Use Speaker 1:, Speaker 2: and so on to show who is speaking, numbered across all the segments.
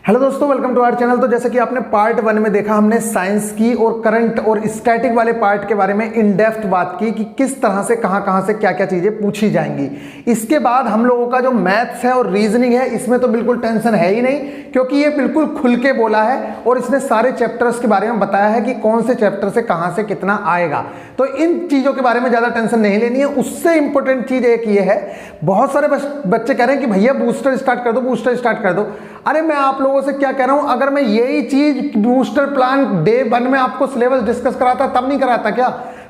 Speaker 1: Hello दोस्तों, welcome to our channel. तो जैसे कि आपने पार्ट 1 में देखा, हमने साइंस की और करंट और स्टैटिक वाले पार्ट के बारे में इन डेप्थ बात की कि किस तरह से कहां से क्या क्या चीजें पूछी जाएंगी। इसके बाद हम लोगों का जो मैथ्स है और रीजनिंग है, इसमें तो बिल्कुल टेंशन है ही नहीं, क्योंकि ये बिल्कुल खुल के बोला है और इसने सारे चैप्टर्स के बारे में बताया है कि कौन से चैप्टर से कहां से कितना आएगा। तो इन चीजों के बारे में ज्यादा टेंशन नहीं लेनी है। उससे इंपॉर्टेंट चीज एक ये है, बहुत सारे बच्चे कह रहे हैं कि भैया बूस्टर स्टार्ट कर दो, बूस्टर स्टार्ट कर दो। अरे मैं आप लोगों से क्या कह रहा हूं, अगर मैं यही चीज बूस्टर प्लान डे 1 में आपको सिलेबस डिस्कस कराता तब नहीं कराता क्या?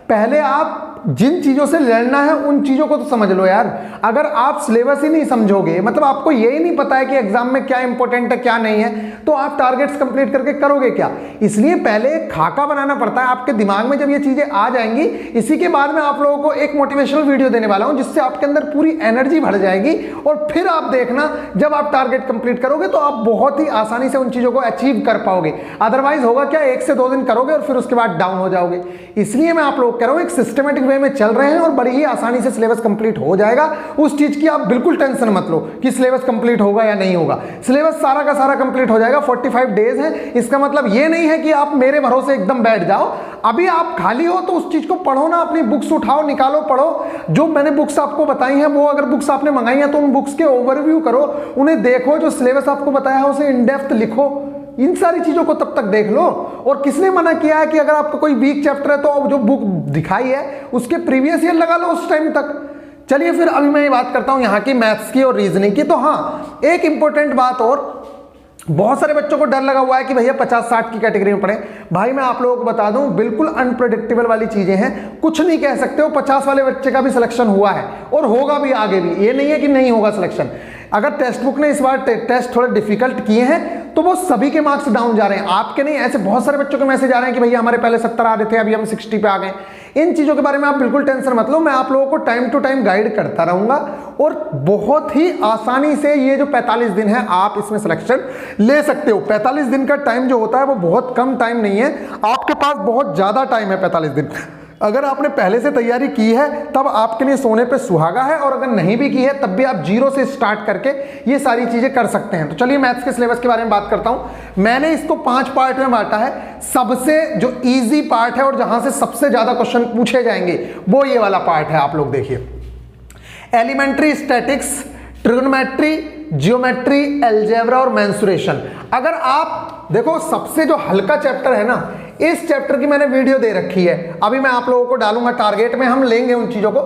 Speaker 1: पहले आप जिन चीजों से लड़ना है उन चीजों को तो समझ लो यार। अगर आप सिलेबस ही नहीं समझोगे, मतलब आपको यही नहीं पता है कि एग्जाम में क्या इंपॉर्टेंट है क्या नहीं है, तो आप टारगेट्स कंप्लीट करके करोगे क्या? इसलिए पहले खाका बनाना पड़ता है आपके दिमाग में। जब ये चीजें आ जाएंगी, इसी के बाद मैं आप लोगों को एक मोटिवेशनल वीडियो देने वाला हूं, जिससे आपके अंदर पूरी एनर्जी भर जाएगी और फिर आप देखना, जब आप टारगेट कंप्लीट करोगे तो आप बहुत ही आसानी से उन चीजों को अचीव कर पाओगे। अदरवाइज होगा क्या, 1 से 2 दिन करोगे और फिर उसके बाद डाउन हो जाओगे। इसलिए मैं आप लोग कह रहा हूं, एक सिस्टमेटिक वे में चल रहे हैं और बड़ी ही आसानी से सिलेबस कंप्लीट हो जाएगा। उस चीज की आप बिल्कुल टेंशन मत लो कि सिलेबस कंप्लीट होगा या नहीं होगा। सिलेबस सारा का सारा कंप्लीट हो जाएगा। 45 डेज है। इसका मतलब ये नहीं है कि आप मेरे भरोसे एकदम बैठ जाओ। अभी आप खाली हो तो उस चीज को पढ़ो ना, अपनी बुक्स उठाओ, निकालो, पढ़ो। जो मैंने बुक्स आपको बताई हैं, वो अगर बुक्स आपने मंगाई हैं तो उन बुक्स के ओवरव्यू करो, उन्हें देखो, जो सिलेबस आपको बताया है उसे इन डेप्थ लिखो। इन सारी चीजों को तब तक देख लो। और किसने मना किया है कि अगर आपका कोई वीक चैप्टर है तो अब जो बुक दिखाई है उसके प्रीवियस ईयर लगा लो उस टाइम तक। चलिए फिर अभी मैं ये बात करता हूं यहाँ की मैथ्स की और रीजनिंग की। तो हाँ, एक इंपॉर्टेंट बात और, बहुत सारे बच्चों को डर लगा हुआ है कि भैया 50-60 की कैटेगरी में पढ़े। भाई मैं आप लोगों को बता दूं, बिल्कुल अनप्रेडिक्टेबल वाली चीजें हैं, कुछ नहीं कह सकते हो। 50 वाले बच्चे का भी सिलेक्शन हुआ है और होगा भी आगे भी, ये नहीं है कि नहीं होगा सिलेक्शन। अगर टेक्स्ट बुक ने इस बार टेस्ट थोड़े डिफिकल्ट किए हैं तो वो सभी के मार्क्स डाउन जा रहे हैं, आपके नहीं। ऐसे बहुत सारे बच्चों के मैसेज आ रहे हैं कि भैया हमारे पहले 70 आ रहे थे, अभी हम 60 पे आ गए। इन चीजों के बारे में आप बिल्कुल टेंशन मत लो। मैं आप लोगों को टाइम टू टाइम गाइड करता रहूंगा और बहुत ही आसानी से ये जो 45 दिन है आप इसमें सिलेक्शन ले सकते हो। 45 दिन का टाइम जो होता है वो बहुत कम टाइम नहीं है, आपके पास बहुत ज्यादा टाइम है 45 दिन। अगर आपने पहले से तैयारी की है तब आपके लिए सोने पे सुहागा है, और अगर नहीं भी की है तब भी आप जीरो से स्टार्ट करके ये सारी चीजें कर सकते हैं। तो चलिए मैथ्स के सिलेबस के बारे में बात करता हूं। मैंने इसको 5 पार्ट में बांटा है। सबसे जो इजी पार्ट है और जहां से सबसे ज्यादा क्वेश्चन पूछे जाएंगे वो ये वाला पार्ट है। आप लोग देखिए, elementary statics, trigonometry, geometry, algebra और मेंसुरेशन। अगर आप देखो, सबसे जो हल्का चैप्टर है ना, इस चैप्टर की मैंने वीडियो दे रखी है, अभी मैं आप लोगों को डालूंगा टारगेट में, हम लेंगे उन चीजों को।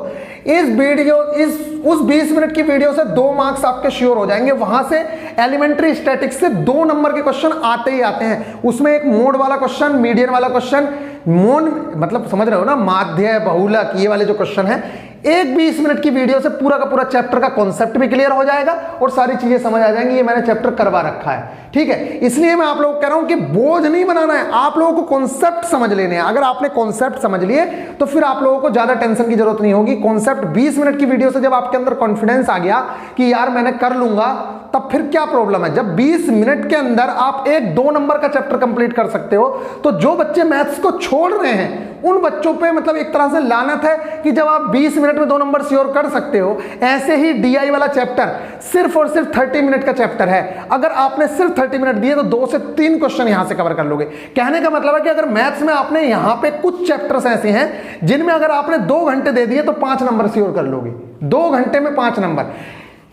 Speaker 1: उस 20 मिनट की वीडियो से 2 मार्क्स आपके श्योर हो जाएंगे। वहां से एलिमेंट्री स्टैटिक्स से 2 नंबर के क्वेश्चन आते ही आते हैं। उसमें एक मोड वाला क्वेश्चन, मीडियन वाला क्वेश्चन, मोड मतलब समझ रहे हो ना, माध्य, बहुलक, ये वाले जो क्वेश्चन है। एक 20 मिनट की वीडियो से पूरा का पूरा चैप्टर का कॉन्सेप्ट भी क्लियर हो जाएगा और सारी चीजें समझ आ जाएंगी। ये मैंने चैप्टर करवा रखा है, ठीक है। इसलिए मैं आप लोगों को कह रहा हूं कि बोझ नहीं बनाना है, आप लोगों को कॉन्सेप्ट समझ लेने हैं। अगर आपने कॉन्सेप्ट समझ लिए तो फिर आप लोगों को ज्यादा टेंशन की जरूरत नहीं होगी। कॉन्सेप्ट 20 मिनट की वीडियो से जब आपके अंदर कॉन्फिडेंस आ गया कि यार मैंने कर लूंगा, तब फिर क्या प्रॉब्लम है? जब 20 मिनट के अंदर आप 1-2 नंबर का चैप्टर कंप्लीट कर सकते हो, तो जो बच्चे मैथ्स को छोड़ रहे हैं उन बच्चों पे मतलब एक तरह से लानत है कि जब आप 20 मिनट में 2 नंबर श्योर कर सकते हो। ऐसे ही डीआई वाला चैप्टर सिर्फ और सिर्फ 30 मिनट का चैप्टर है। अगर आपने सिर्फ 30 मिनट दिए तो 2 से 3 क्वेश्चन यहां से कवर कर लोगे। कहने का मतलब है कि अगर मैथ्स में आपने यहां पे कुछ चैप्टर्स ऐसे हैं जिनमें अगर आपने 2 घंटे दे दिए तो 5 नंबर श्योर कर लोगे। 2 घंटे में 5 नंबर।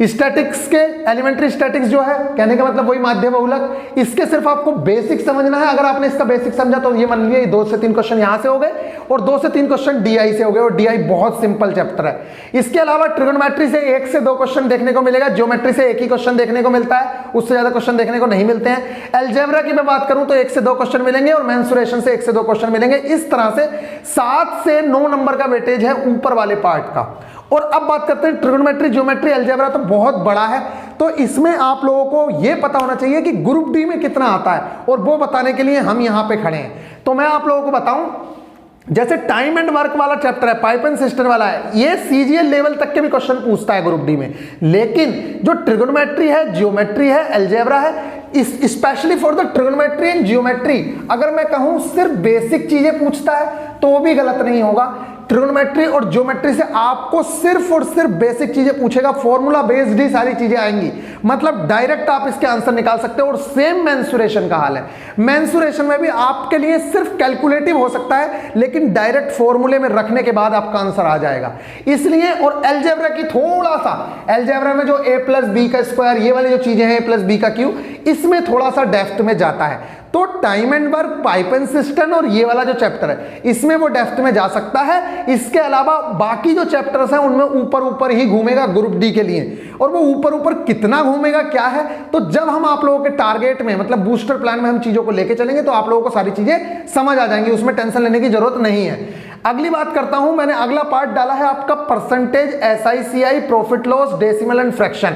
Speaker 1: स्टैटिक्स के एलिमेंट्री स्टैटिक्स जो है, कहने का मतलब वही माध्य, बहुलक, इसके सिर्फ आपको बेसिक समझना है। अगर आपने इसका बेसिक समझा तो ये मान लीजिए 2 से 3 क्वेश्चन यहां से हो गए और 2 से 3 क्वेश्चन डीआई से हो गए, और डीआई बहुत सिंपल चैप्टर है। इसके अलावा ट्रिग्नोमेट्री से 1 से 2 क्वेश्चन देखने को मिलेगा, ज्योमेट्री से 1 ही क्वेश्चन देखने को मिलता है, उससे ज्यादा क्वेश्चन देखने को नहीं मिलते हैं। अलजेब्रा की मैं बात करूं तो 1 से 2 क्वेश्चन मिलेंगे और मेंसुरेशन से 1 से 2 क्वेश्चन मिलेंगे। इस तरह से 7 से 9 नंबर का वेटेज है ऊपर वाले पार्ट का। और अब बात करते हैं ट्रिग्नोमेट्री, ज्योमेट्री, अलजेब्रा, तो बहुत बड़ा है। तो इसमें आप लोगों को यह पता होना चाहिए कि ग्रुप डी में कितना आता है, और वो बताने के लिए हम यहां पे खड़े हैं। तो मैं आप लोगों को बताऊं, जैसे टाइम एंड वर्क वाला चैप्टर है, पाइप एंड सिस्टम वाला है, ये सीजीएल लेवल तक के भी क्वेश्चन पूछता है ग्रुप डी में। लेकिन जो ट्रिग्नोमेट्री है, जियोमेट्री है, अलजेब्रा है, specially for the trigonometry and geometry, अगर मैं कहूं सिर्फ बेसिक चीजें पूछता है तो वो भी गलत नहीं होगा, ट्रिग्नोमेट्री और ज्योमेट्री से आपको सिर्फ और सिर्फ बेसिक चीजें पूछेगा, फॉर्मूला बेस्ड ही सारी चीजें आएंगी, मतलब डायरेक्ट आप इसके आंसर निकाल सकते हो। और सेम मेंसुरेशन का हाल है, मेंसुरेशन में भी आपके लिए सिर्फ कैलकुलेटिव हो सकता है, लेकिन डायरेक्ट फॉर्मूले में रखने के बाद आपका आंसर आ जाएगा। इसलिए और अलजेब्रा की थोड़ा सा, अलजेब्रा में जो a प्लस बी का स्क्वायर, ये वाली जो चीजें हैं a प्लस बी का क्यू, इसमें थोड़ा सा डेप्थ में जाता है। तो time and work, pipe and system और ये वाला जो चैप्टर है इसमें वो डेप्थ में जा सकता है। इसके अलावा बाकी जो चैप्टर्स हैं उनमें ऊपर ऊपर ही घूमेगा ग्रुप डी के लिए। और वो ऊपर ऊपर कितना घूमेगा क्या है, तो जब हम आप लोगों के टारगेट में, मतलब बूस्टर प्लान में हम चीजों को लेके चलेंगे तो आप लोगों को सारी चीजें समझ आ जाएंगी, उसमें टेंशन लेने की जरूरत नहीं है। अगली बात करता हूं, मैंने अगला पार्ट डाला है आपका percentage, SICI, profit loss, decimal and fraction.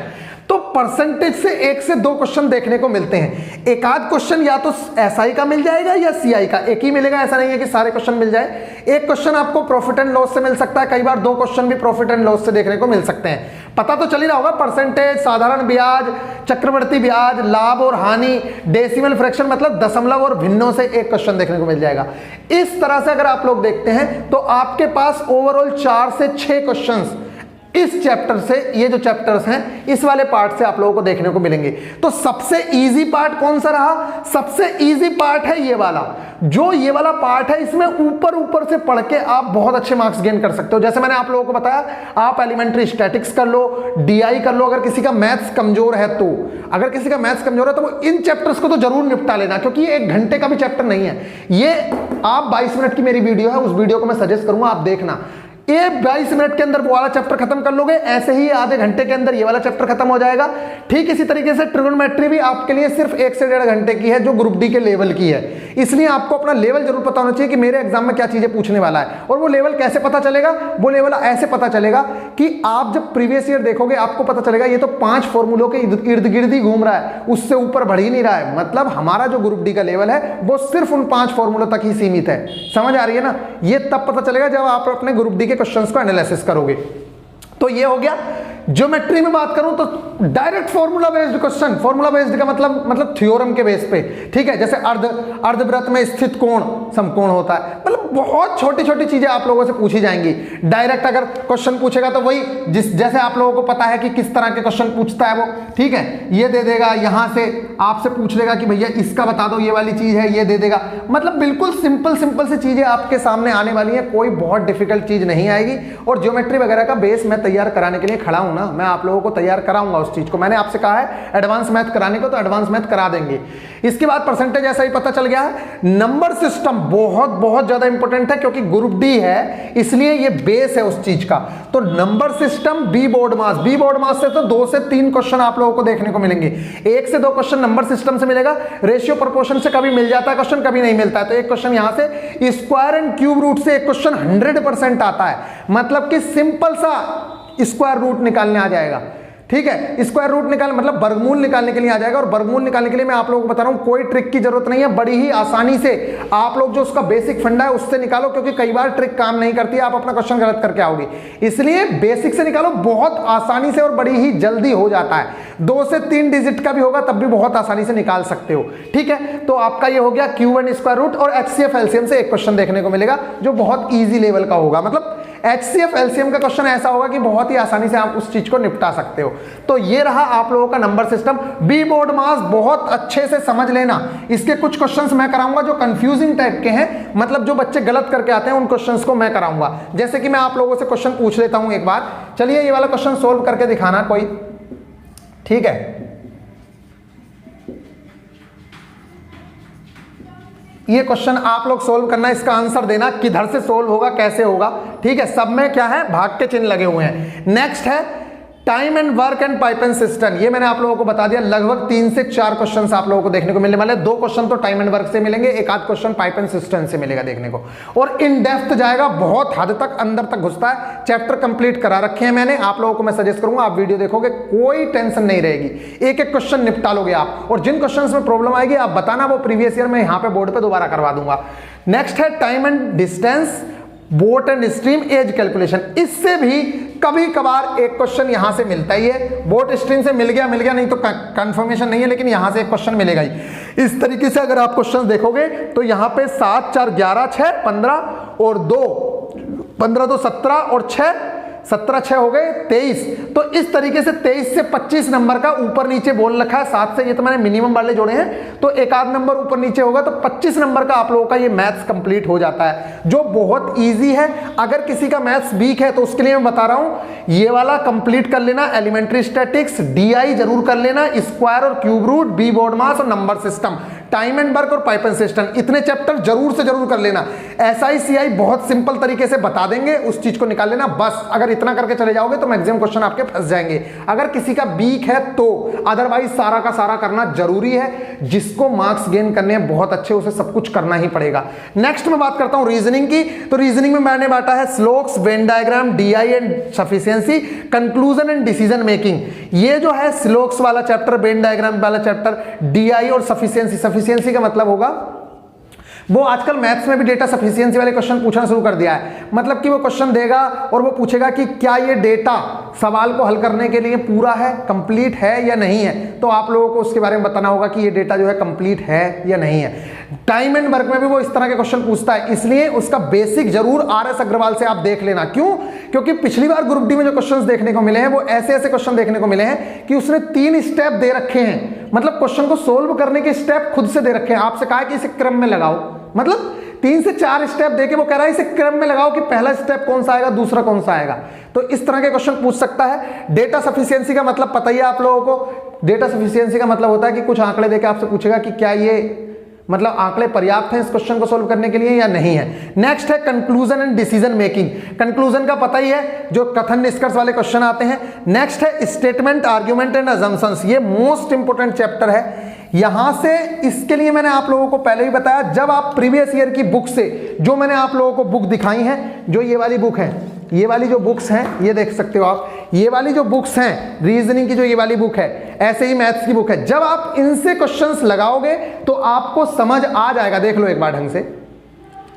Speaker 1: तो परसेंटेज से 1 से 2 क्वेश्चन देखने को मिलते हैं। एक आध क्वेश्चन या तो SI का मिल जाएगा या CI का, एक ही मिलेगा, ऐसा नहीं है कि सारे क्वेश्चन मिल जाए। एक क्वेश्चन आपको प्रॉफिट एंड लॉस से मिल सकता है, कई बार 2 क्वेश्चन भी प्रॉफिट एंड लॉस से देखने को मिल सकते हैं। पता तो चल ही रहा होगा, परसेंटेज, साधारण ब्याज, चक्रवर्ती ब्याज, लाभ और हानि, डेसिमल फ्रैक्शन, मतलब दशमलव और भिन्नों से एक क्वेश्चन देखने को मिल जाएगा। इस तरह से अगर आप लोग देखते हैं तो आपके पास ओवरऑल 4 से 6 क्वेश्चंस इस चैप्टर से, ये जो चैप्टर्स हैं इस वाले पार्ट से आप लोगों को देखने को मिलेंगे। तो सबसे इजी पार्ट कौन सा रहा? सबसे इजी पार्ट है ये वाला, जो ये वाला पार्ट है, इसमें ऊपर ऊपर से पढ़ के आप बहुत अच्छे मार्क्स गेन कर सकते हो। जैसे मैंने आप लोगों को बताया, आप एलिमेंट्री स्टैटिक्स कर लो, DI कर लो। अगर किसी का मैथ्स कमजोर है तो, अगर किसी का मैथ्स कमजोर है तो वो इन चैप्टर्स को तो जरूर निपटा लेना, क्योंकि ये 1 घंटे का भी चैप्टर नहीं है। ये आप 22 मिनट की मेरी वीडियो है, उस वीडियो को मैं सजेस्ट करूंगा, आप देखना। ये 22 मिनट के अंदर वो वाला चैप्टर खत्म कर लोगे, ऐसे ही आधे घंटे के अंदर ये वाला चैप्टर खत्म हो जाएगा। ठीक इसी तरीके से ट्रिग्नोमेट्री भी आपके लिए सिर्फ 1 से 1.5 घंटे की है, जो ग्रुप डी के लेवल की है। इसलिए आपको अपना लेवल जरूर पता होना चाहिए कि मेरे एग्जाम में क्या चीजें पूछने वाला है। और वो लेवल कैसे पता चलेगा? वो लेवल ऐसे पता चलेगा कि आप जब प्रीवियस ईयर देखोगे आपको पता चलेगा ये तो 5 फॉर्मूलों के इर्द गिर्द ही घूम रहा है, उससे ऊपर बढ़ ही नहीं रहा है। मतलब हमारा जो ग्रुप डी का लेवल है वो सिर्फ उन 5 फॉर्मूलों तक ही सीमित है। समझ आ रही है ना? ये तब पता चलेगा जब आप अपने ग्रुप डी के क्वेश्चंस को एनालिसिस करोगे। तो ये हो गया। ज्योमेट्री में बात करूं तो direct formula based question, formula based का मतलब थ्योरम के बेस पे, ठीक है। जैसे अर्धवृत्त में स्थित कोण समकोण होता है, मतलब बहुत छोटी छोटी चीजें आप लोगों से पूछी जाएंगी। डायरेक्ट अगर क्वेश्चन पूछेगा तो वही जैसे आप लोगों को पता है कि किस तरह के क्वेश्चन पूछता है वो, ठीक है। ये दे देगा, यहां से आपसे पूछ लेगा कि भैया इसका बता दो, ये वाली चीज है, ये दे देगा। मतलब बिल्कुल सिंपल से चीजें आपके सामने आने वाली है, कोई बहुत डिफिकल्ट चीज नहीं आएगी। और ज्योमेट्री वगैरह का बेस मैं तैयार कराने के लिए खड़ा हूं ना, मैं आप लोगों को तैयार कराऊंगा उस चीज को। मैंने आपसे कहा है एडवांस मैथ कराने को, तो एडवांस मैथ करा देंगे। इसके बाद परसेंटेज ऐसा ही पता चल गया है। नंबर सिस्टम बहुत ज्यादा इंपॉर्टेंट है, क्योंकि ग्रुप डी है इसलिए ये बेस है उस चीज का। तो नंबर सिस्टम, बी बोर्ड मास से तो 2 से 3 क्वेश्चन आप लोगों को देखने को मिलेंगे। 1 से 2 क्वेश्चन नंबर सिस्टम से मिलेगा। रेशियो प्रोपोर्शन से कभी मिल जाता है क्वेश्चन, कभी नहीं मिलता है। तो एक क्वेश्चन यहां से स्क्वायर एंड क्यूब रूट से एक क्वेश्चन 100% आता है, मतलब कि सिंपल सा स्क्वायर रूट निकालने आ जाएगा, ठीक है। स्क्वायर रूट निकालने मतलब वर्गमूल निकालने के लिए आ जाएगा। और वर्गमूल निकालने के लिए मैं आप लोगों को बता रहा हूं, कोई ट्रिक की जरूरत नहीं है, बड़ी ही आसानी से आप लोग जो उसका बेसिक फंडा है उससे निकालो, क्योंकि कई बार ट्रिक काम नहीं करती है, आप अपना क्वेश्चन गलत करके आओगे। इसलिए बेसिक से निकालो, बहुत आसानी से और बड़ी ही जल्दी हो जाता है। 2 से 3 डिजिट का भी होगा तब भी बहुत आसानी से निकाल सकते हो, ठीक है। तो आपका ये हो गया क्यूब स्क्वायर रूट। और HCF LCM से एक क्वेश्चन देखने को मिलेगा जो बहुत ईजी लेवल का होगा। मतलब HCF LCM का क्वेश्चन ऐसा होगा कि बहुत ही आसानी से आप उस चीज को निपटा सकते हो। तो ये रहा आप लोगों का नंबर सिस्टम। बी बोर्ड मास बहुत अच्छे से समझ लेना, इसके कुछ क्वेश्चंस मैं कराऊंगा जो कंफ्यूजिंग टाइप के हैं, मतलब जो बच्चे गलत करके आते हैं उन क्वेश्चंस को मैं कराऊंगा। जैसे कि मैं आप लोगों से क्वेश्चन पूछ लेता हूं एक बार, चलिए ये वाला क्वेश्चन सोल्व करके दिखाना कोई, ठीक है। ये क्वेश्चन आप लोग सोल्व करना, इसका आंसर देना, किधर से सोल्व होगा, कैसे होगा, ठीक है। सब में क्या है, भाग के चिन्ह लगे हुए हैं। नेक्स्ट है time and work and pipe and system. ये मैंने आप लोगों को बता दिया, लगभग 3 से 4 क्वेश्चंस आप लोगों को देखने को मिलने वाले हैं। 2 क्वेश्चन तो टाइम एंड वर्क से मिलेंगे, एक आध क्वेश्चन पाइप एंड सिस्टम से मिलेगा देखने को। और इन डेप्थ जाएगा, बहुत हद तक अंदर तक घुसता है। चैप्टर कंप्लीट करा रखे हैं मैंने, आप लोगों को मैं सजेस्ट करूंगा आप वीडियो देखोगे, कोई टेंशन नहीं रहेगी, एक एक क्वेश्चन निपटा लोगे आप। और जिन क्वेश्चन में प्रॉब्लम आएगी आप बताना, वो प्रीवियस ईयर में यहाँ पे बोर्ड पे दोबारा करवा दूंगा। नेक्स्ट है time and distance, boat and stream, as calculation. इससे भी कभी कभार एक क्वेश्चन यहां से मिलता ही है। बोट स्ट्रीम से मिल गया नहीं तो कंफर्मेशन नहीं है, लेकिन यहां से एक क्वेश्चन मिलेगा ही। इस तरीके से अगर आप क्वेश्चन देखोगे तो यहां पे 7 4 11 6 15 और 2 15 तो 17 और 6 17 6 हो गए 23। तो इस तरीके से 23 से 25 नंबर का ऊपर नीचे बोल रखा है। 7 से ये तो मैंने मिनिमम वाले जोड़े हैं, तो एक आध नंबर ऊपर नीचे होगा, तो 25 नंबर का आप लोगों का ये मैथ्स कंप्लीट हो जाता है, जो बहुत इजी है। अगर किसी का मैथ्स वीक है तो उसके लिए मैं बता रहा हूं, ये वाला कंप्लीट कर लेना, एलिमेंट्री स्टैटिक्स, डीआई जरूर कर लेना, स्क्वायर और क्यूब रूट, बी बोर्ड मास और number system, time and work और पाइपन सिस्टम, इतने चैप्टर जरूर से जरूर कर लेना। एसआई सीआई बहुत सिंपल तरीके से बता देंगे, उस चीज को निकाल लेना बस। अगर इतना करके चले जाओगे तो मैक्सिमम क्वेश्चन आपके फंस जाएंगे, अगर किसी का वीक है तो। अदरवाइज सारा का सारा करना जरूरी है, जिसको मार्क्स गेन करने हैं बहुत अच्छे, उसे सब कुछ करना ही पड़ेगा। नेक्स्ट मैं बात करता हूं रीजनिंग की। तो रीजनिंग में मैंने बांटा है स्लोक्स, Venn diagram, DI and sufficiency, conclusion and decision making. ये जो है स्लोक्स वाला चैप्टर, वेन डायग्राम वाला चैप्टर, डीआई और सफिशिएंसी। सफिशिएंसी का मतलब होगा, वो आजकल मैथ्स में भी डेटा सफिशिएंसी वाले क्वेश्चन पूछना शुरू कर दिया है। मतलब कि वो क्वेश्चन देगा और वो पूछेगा कि क्या ये डेटा सवाल को हल करने के लिए पूरा है, कंप्लीट है या नहीं है। तो आप लोगों को उसके बारे में बताना होगा कि ये डेटा जो है कंप्लीट है या नहीं है। टाइम एंड वर्क में भी वो इस तरह के क्वेश्चन पूछता है, इसलिए उसका बेसिक जरूर आरएस अग्रवाल से आप देख लेना। क्यों? क्योंकि पिछली बार ग्रुप डी में जो क्वेश्चंस देखने को मिले हैं वो ऐसे ऐसे क्वेश्चन देखने को मिले हैं कि उसने 3 स्टेप दे रखे हैं, मतलब क्वेश्चन को सोल्व करने के स्टेप खुद से दे रखे हैं। आपसे कहा कि इसे क्रम में लगाओ, मतलब 3 से 4 स्टेप देके वो कह रहा है इसे क्रम में लगाओ कि पहला स्टेप कौन सा आएगा, दूसरा कौन सा आएगा। तो इस तरह के क्वेश्चन पूछ सकता है। डेटा सफिशिएंसी का मतलब पता ही है आप लोगों को। डेटा सफिशिएंसी का मतलब होता है कि कुछ आंकड़े देके आपसे पूछेगा कि क्या ये मतलब आंकड़े पर्याप्त हैं इस क्वेश्चन को सोल्व करने के लिए या नहीं है। नेक्स्ट है conclusion and decision making. Conclusion का पता ही है, जो कथन निष्कर्ष वाले क्वेश्चन आते हैं। नेक्स्ट है स्टेटमेंट, आर्ग्यूमेंट एंड अजम्पशंस। ये मोस्ट इंपोर्टेंट चैप्टर है। यहां से इसके लिए मैंने आप लोगों को पहले ही बताया, जब आप प्रीवियस ईयर की बुक से, जो मैंने आप लोगों को बुक दिखाई है, जो ये वाली बुक है, ये वाली जो बुक्स हैं ये देख सकते हो आप, ये वाली जो बुक्स हैं रीजनिंग की, जो ये वाली बुक है, ऐसे ही मैथ्स की बुक है, जब आप इनसे क्वेश्चंस लगाओगे तो आपको समझ आ जाएगा। देख लो एक बार ढंग से,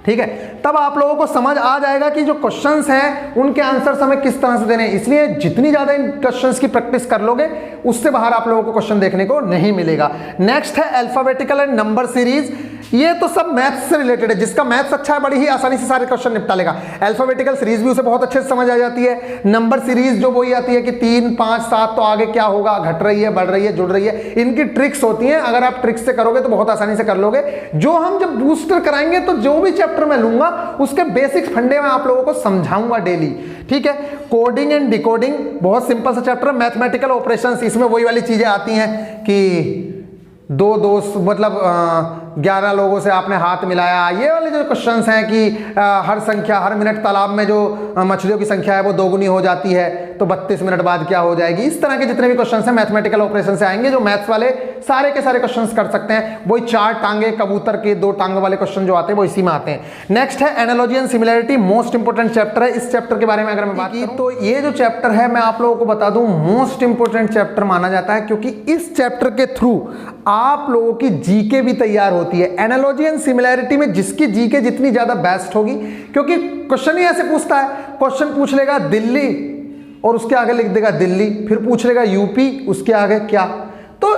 Speaker 1: ठीक है, तब आप लोगों को समझ आ जाएगा कि जो क्वेश्चंस हैं उनके आंसर्स हमें किस तरह से देने हैं। इसलिए जितनी ज्यादा इन क्वेश्चंस की प्रैक्टिस कर लोगे, उससे बाहर आप लोगों को क्वेश्चन देखने को नहीं मिलेगा। नेक्स्ट है अल्फाबेटिकल एंड नंबर सीरीज। ये तो सब मैथ्स से रिलेटेड है, जिसका मैथ्स अच्छा है बड़ी ही आसानी से सारे क्वेश्चन निपटा लेगा। अल्फाबेटिकल सीरीज भी उसे बहुत अच्छे से समझ आ जाती है। नंबर सीरीज जो वही आती है कि 3 5 7 तो आगे क्या होगा, घट रही है, बढ़ रही है, जुड़ रही है, इनकी ट्रिक्स होती हैं। अगर आप ट्रिक्स से करोगे तो बहुत आसानी से कर लोगे। जो हम जब बूस्टर कराएंगे तो जो भी चैप्टर मैं लूंगा उसके बेसिक्स फंडे में आप लोगों को समझाऊंगा डेली, ठीक है। कोडिंग एंड डिकोडिंग बहुत सिंपल सा चैप्टर है। मैथमेटिकल ऑपरेशंस, इसमें वही वाली चीजें आती हैं कि 2 दोस्त मतलब 11 लोगों से आपने हाथ मिलाया। ये वाले जो क्वेश्चंस हैं कि हर संख्या, हर मिनट तालाब में जो मछलियों की संख्या है वो 2 गुनी हो जाती है, तो 32 मिनट बाद क्या हो जाएगी। इस तरह के जितने भी क्वेश्चंस हैं मैथमेटिकल ऑपरेशन से आएंगे, जो मैथ्स वाले सारे के सारे क्वेश्चंस कर सकते हैं। वही 4 टांगे कबूतर के 2 टांगों वाले क्वेश्चन जो आते हैं वो इसी में आते हैं। नेक्स्ट है analogy and similarity, most important chapter है। इस चैप्टर के बारे में अगर मैं बात की तो ये जो चैप्टर है मैं आप लोगों को बता दूं मोस्ट इंपोर्टेंट चैप्टर माना जाता है, क्योंकि इस चैप्टर के थ्रू आप लोगों की जीके भी तैयार होती है। एनालॉजी एंड सिमिलैरिटी में जिसकी जीके जितनी ज्यादा बेस्ट होगी, क्योंकि क्वेश्चन ही ऐसे पूछता है, क्वेश्चन पूछ लेगा दिल्ली और उसके आगे लिख देगा दिल्ली, फिर पूछ लेगा यूपी, उसके आगे क्या, तो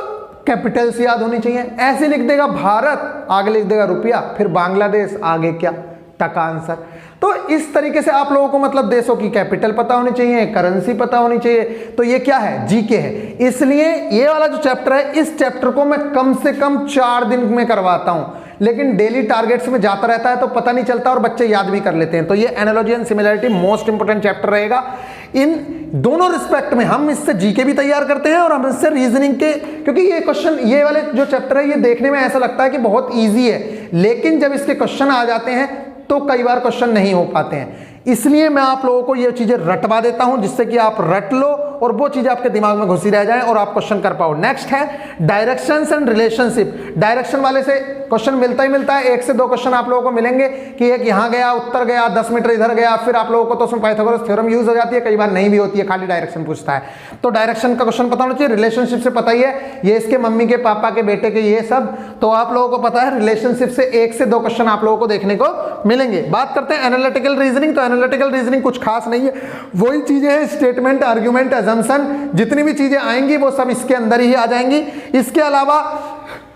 Speaker 1: कैपिटल्स याद होनी चाहिए। ऐसे लिख देगा भारत, आगे लिख देगा रुपया, फिर बांग्लादेश, आगे क्या, टका आंसर। तो इस तरीके से आप लोगों को मतलब देशों की कैपिटल पता होनी चाहिए, करेंसी पता होनी चाहिए। तो ये क्या है, जीके है। इसलिए ये वाला जो चैप्टर है, इस चैप्टर को मैं कम से कम 4 दिन में करवाता हूं, लेकिन डेली टारगेट्स में जाता रहता है तो पता नहीं चलता और बच्चे याद भी कर लेते हैं। तो ये analogy and similarity most important chapter रहेगा। इन दोनों रिस्पेक्ट में हम इससे जीके भी तैयार करते हैं और हम इससे रीजनिंग के, क्योंकि ये क्वेश्चन, ये वाले जो चैप्टर है ये देखने में ऐसा लगता है कि बहुत ईजी है, लेकिन जब इसके क्वेश्चन आ जाते हैं तो कई बार क्वेश्चन नहीं हो पाते हैं। इसलिए मैं आप लोगों को ये चीजें रटवा देता हूं, जिससे कि आप रट लो और वो चीजें आपके दिमाग में घुसी रह जाए और आप क्वेश्चन कर पाओ। नेक्स्ट है डायरेक्शंस एंड रिलेशनशिप। डायरेक्शन वाले से क्वेश्चन मिलता ही मिलता है, 1 से 2 क्वेश्चन आप लोगों को मिलेंगे कि एक यहां गया, उत्तर गया, 10 मीटर इधर गया, फिर आप लोगों को तो उसमें पाइथागोरस थ्योरम यूज हो जाती है, कई बार नहीं भी होती है, खाली डायरेक्शन पूछता है। तो डायरेक्शन का क्वेश्चन पता होना चाहिए। रिलेशनशिप से पता ही है, ये इसके मम्मी के, पापा के, बेटे के, ये सब तो आप लोगों को पता है। रिलेशनशिप से 1 से 2 क्वेश्चन आप लोगों को देखने को मिलेंगे। बात करते हैं एनालिटिकल रीजनिंग। तो एनालिटिकल रीजनिंग कुछ खास नहीं है, वही चीजें हैं, स्टेटमेंट, आर्गुमेंट, अजम्पशन, जितनी भी चीजें आएंगी वो सब इसके अंदर ही आ जाएंगी। इसके अलावा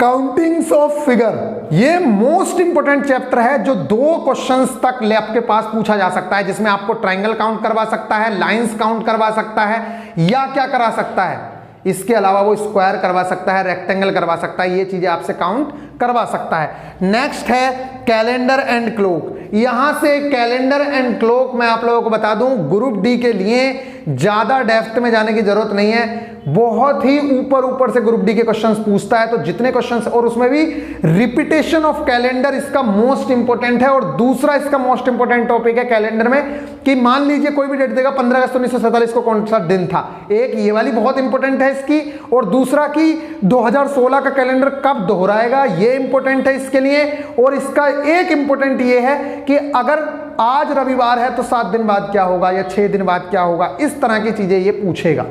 Speaker 1: काउंटिंग्स ऑफ फिगर, ये मोस्ट इंपोर्टेंट चैप्टर है जो 2 क्वेश्चंस तक आपके पास पूछा जा सकता है, जिसमें आपको ट्रायंगल काउंट करवा सकता है, लाइंस काउंट करवा सकता है, या क्या करा सकता है, इसके अलावा वो स्क्वायर करवा सकता है, रेक्टेंगल करवा सकता है, ये चीजें आपसे काउंट करवा सकता है। नेक्स्ट है कैलेंडर एंड क्लॉक। यहां से कैलेंडर एंड क्लॉक मैं आप लोगों को बता दूं, ग्रुप डी के लिए ज्यादा डेप्थ में जाने की जरूरत नहीं है, बहुत ही ऊपर से ग्रुप डी के क्वेश्चंस पूछता है, तो जितने क्वेश्चंस, और उसमें भी रिपीटेशन ऑफ कैलेंडर इसका मोस्ट इंपोर्टेंट है। और दूसरा इसका मोस्ट इंपोर्टेंट टॉपिक है कैलेंडर में कि मान लीजिए कोई भी डेट देगा 15 अगस्त 1947 को कौन सा दिन था, एक ये वाली बहुत इंपोर्टेंट है इसकी, और दूसरा कि 2016 का कैलेंडर कब दोहराएगा, ये इंपोर्टेंट है इसके लिए। और इसका एक इंपोर्टेंट ये है कि अगर आज रविवार है तो 7 दिन बाद क्या होगा या 6 दिन बाद क्या होगा, इस तरह की चीजें ये पूछेगा।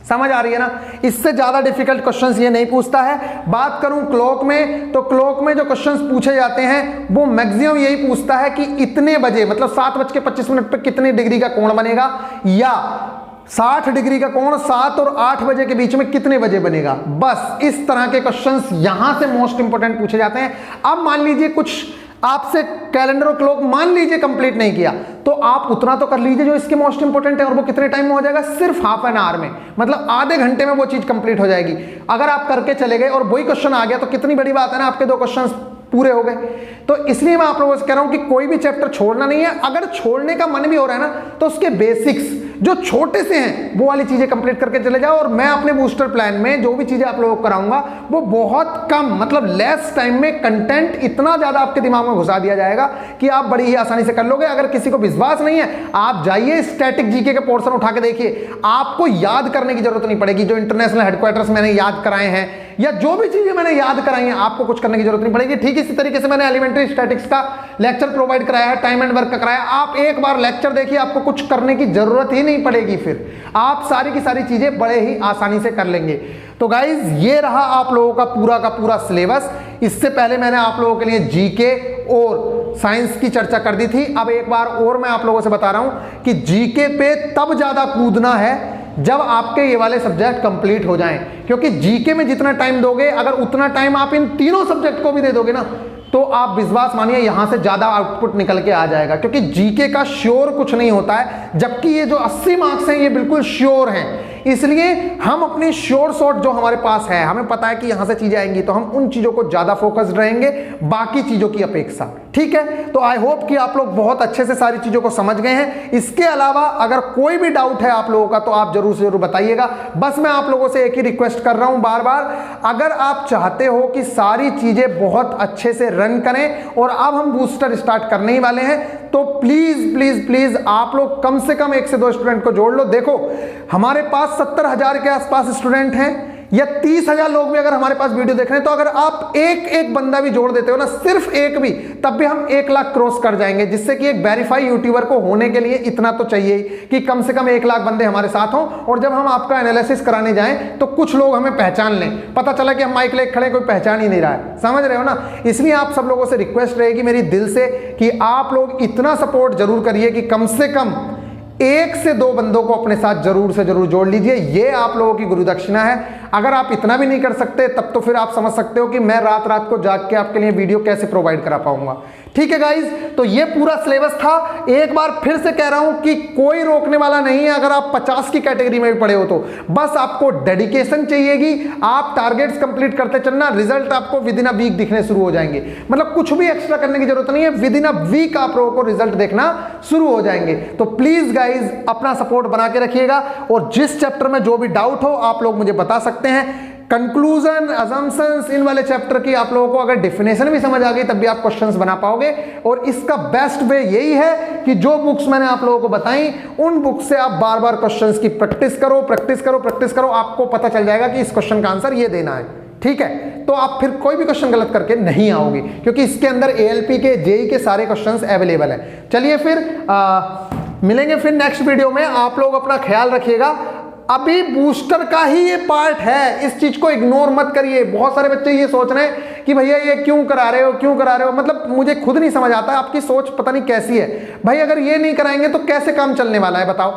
Speaker 1: समझ आ रही है ना, इससे ज्यादा डिफिकल्ट क्वेश्चंस ये नहीं पूछता है। बात करूं क्लॉक में, तो क्लॉक में जो क्वेश्चंस पूछे जाते हैं वो मैक्सिमम यही पूछता है कि इतने बजे, मतलब 7:25 पे कितने डिग्री का कोण बनेगा, या 60 डिग्री का कोण 7 और 8 बजे के बीच में कितने बजे बनेगा। बस इस तरह के क्वेश्चंस यहां से मोस्ट इंपोर्टेंट पूछे जाते हैं। अब मान लीजिए कुछ आपसे कैलेंडर और क्लॉक मान लीजिए कंप्लीट नहीं किया, तो आप उतना तो कर लीजिए जो इसके मोस्ट इंपोर्टेंट है, और वो कितने टाइम में हो जाएगा, सिर्फ हाफ एन आवर में, मतलब आधे घंटे में वो चीज कंप्लीट हो जाएगी। अगर आप करके चले गए और वही क्वेश्चन आ गया तो कितनी बड़ी बात है ना, आपके 2 क्वेश्चंस पूरे हो गए। तो इसलिए मैं आप लोगों से कह रहा हूं कि कोई भी चैप्टर छोड़ना नहीं है। अगर छोड़ने का मन भी हो रहा है ना, तो उसके बेसिक्स जो छोटे से हैं वो वाली चीजें कंप्लीट करके चले जाओ। और मैं अपने बूस्टर प्लान में जो भी चीजें आप लोगों को कराऊंगा वो बहुत कम, मतलब लेस टाइम में कंटेंट इतना ज्यादा आपके दिमाग में घुसा दिया जाएगा कि आप बड़ी ही आसानी से कर लोगे। अगर किसी को विश्वास नहीं है, आप जाइए स्टैटिक जीके के पोर्शन उठा के देखिए, आपको याद करने की जरूरत नहीं पड़ेगी। जो इंटरनेशनल हेडक्वार्टर्स मैंने याद कराए हैं या जो भी चीजें मैंने याद कराई हैं, आपको कुछ करने की जरूरत नहीं पड़ेगी। ठीक इसी तरीके से मैंने एलिमेंट्री स्टैटिक्स का लेक्चर प्रोवाइड कराया है, टाइम एंड वर्क का कराया। आप एक बार लेक्चर देखिए, आपको कुछ करने की जरूरत ही नहीं पड़ेगी, फिर आप सारी की सारी चीजें बड़े ही आसानी से कर लेंगे। तो गाइज ये रहा आप लोगों का पूरा सिलेबस। इससे पहले मैंने आप लोगों के लिए जीके और साइंस की चर्चा कर दी थी। अब एक बार और मैं आप लोगों से बता रहा हूं कि जीके पे तब ज्यादा कूदना है जब आपके ये वाले सब्जेक्ट कंप्लीट हो जाएं, क्योंकि जीके में जितना टाइम दोगे, अगर उतना टाइम आप इन तीनों सब्जेक्ट को भी दे दोगे ना, तो आप विश्वास मानिए यहां से ज्यादा आउटपुट निकल के आ जाएगा। क्योंकि जीके का श्योर कुछ नहीं होता है, जबकि ये जो 80 मार्क्स हैं ये बिल्कुल श्योर हैं। इसलिए हम अपनी श्योर शॉट जो हमारे पास है, हमें पता है कि यहां से चीजें आएंगी, तो हम उन चीजों को ज्यादा फोकस्ड रहेंगे बाकी चीजों की अपेक्षा। ठीक है, तो आई होप कि आप लोग बहुत अच्छे से सारी चीजों को समझ गए हैं। इसके अलावा अगर कोई भी डाउट है आप लोगों का, तो आप जरूर से जरूर बताइएगा। बस मैं आप लोगों से एक ही रिक्वेस्ट कर रहा हूं बार बार, अगर आप चाहते हो कि सारी चीजें बहुत अच्छे से रन करें, और अब हम बूस्टर स्टार्ट करने ही वाले हैं, तो प्लीज प्लीज प्लीज आप लोग कम से कम 1 से 2 स्टूडेंट को जोड़ लो। देखो हमारे पास 70,000 के आसपास स्टूडेंट हैं, या 30,000 लोग भी अगर हमारे पास वीडियो देख रहे हैं, तो अगर आप एक बंदा भी जोड़ देते हो ना, सिर्फ एक भी, तब भी हम 1 लाख क्रॉस कर जाएंगे। जिससे कि एक वेरीफाई यूट्यूबर को होने के लिए इतना तो चाहिए कि कम से कम 1 लाख बंदे हमारे साथ हों, और जब हम आपका एनालिसिस कराने जाएं तो कुछ लोग हमें पहचान लें। पता चला कि हम माइक लेके खड़े, कोई पहचान ही नहीं रहा है। समझ रहे हो ना। इसलिए आप सब लोगों से रिक्वेस्ट रहेगी मेरी दिल से कि आप लोग इतना सपोर्ट जरूर करिए कि कम से कम 1 से 2 बंदों को अपने साथ जरूर से जरूर जोड़ लीजिए। ये आप लोगों की गुरु दक्षिणा है। अगर आप इतना भी नहीं कर सकते, तब तो फिर आप समझ सकते हो कि मैं रात रात को जाग के आपके लिए वीडियो कैसे प्रोवाइड करा पाऊंगा। ठीक है गाइज, तो ये पूरा सिलेबस था। एक बार फिर से कह रहा हूं कि कोई रोकने वाला नहीं है। अगर आप 50 की कैटेगरी में भी पढ़े हो, तो बस आपको डेडिकेशन चाहिएगी। आप टारगेट्स कंप्लीट करते चलना, रिजल्ट आपको विद इन अ वीक दिखने शुरू हो जाएंगे। मतलब कुछ भी एक्स्ट्रा करने की जरूरत नहीं है, विद इन अ वीक आप लोगों को रिजल्ट देखना शुरू हो जाएंगे। तो प्लीज गाइज अपना सपोर्ट बना के रखिएगा, और जिस चैप्टर में जो भी डाउट हो आप लोग मुझे बता सकते हैं। कंक्लूजन, असम्पशंस, इन वाले चैप्टर की आप लोगों को अगर डेफिनेशन भी समझ आ गई, तब भी आप क्वेश्चंस बना पाओगे। और इसका बेस्ट वे यही है कि जो बुक्स मैंने आप लोगों को बताई, उन बुक से आप बार बार क्वेश्चंस की प्रैक्टिस करो, प्रैक्टिस करो, प्रैक्टिस करो। आपको पता चल जाएगा कि इस क्वेश्चन का आंसर ये देना है। ठीक है, तो आप फिर कोई भी क्वेश्चन गलत करके नहीं आओगे, क्योंकि इसके अंदर ALP के, JEE के सारे क्वेश्चंस अवेलेबल हैं। चलिए फिर मिलेंगे फिर नेक्स्ट वीडियो में। आप लोग अपना ख्याल रखिएगा। अभी बूस्टर का ही ये पार्ट है, इस चीज को इग्नोर मत करिए। बहुत सारे बच्चे ये सोच रहे हैं कि भैया ये क्यों करा रहे हो, क्यों करा रहे हो। मतलब मुझे खुद नहीं समझ आता, आपकी सोच पता नहीं कैसी है भाई। अगर ये नहीं कराएंगे तो कैसे काम चलने वाला है, बताओ।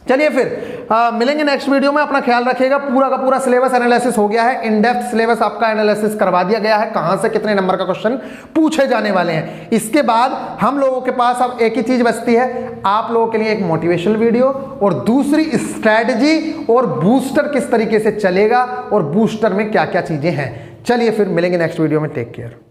Speaker 1: चलिए फिर मिलेंगे नेक्स्ट वीडियो में। अपना ख्याल रखिएगा। पूरा का पूरा सिलेबस एनालिसिस हो गया है, इन डेप्थ सिलेबस आपका एनालिसिस करवा दिया गया है, कहां से कितने नंबर का क्वेश्चन पूछे जाने वाले हैं। इसके बाद हम लोगों के पास अब एक ही चीज बचती है, आप लोगों के लिए एक मोटिवेशनल वीडियो और दूसरी स्ट्रैटेजी और बूस्टर किस तरीके से चलेगा और बूस्टर में क्या क्या चीजें हैं। चलिए फिर मिलेंगे नेक्स्ट वीडियो में। Take care.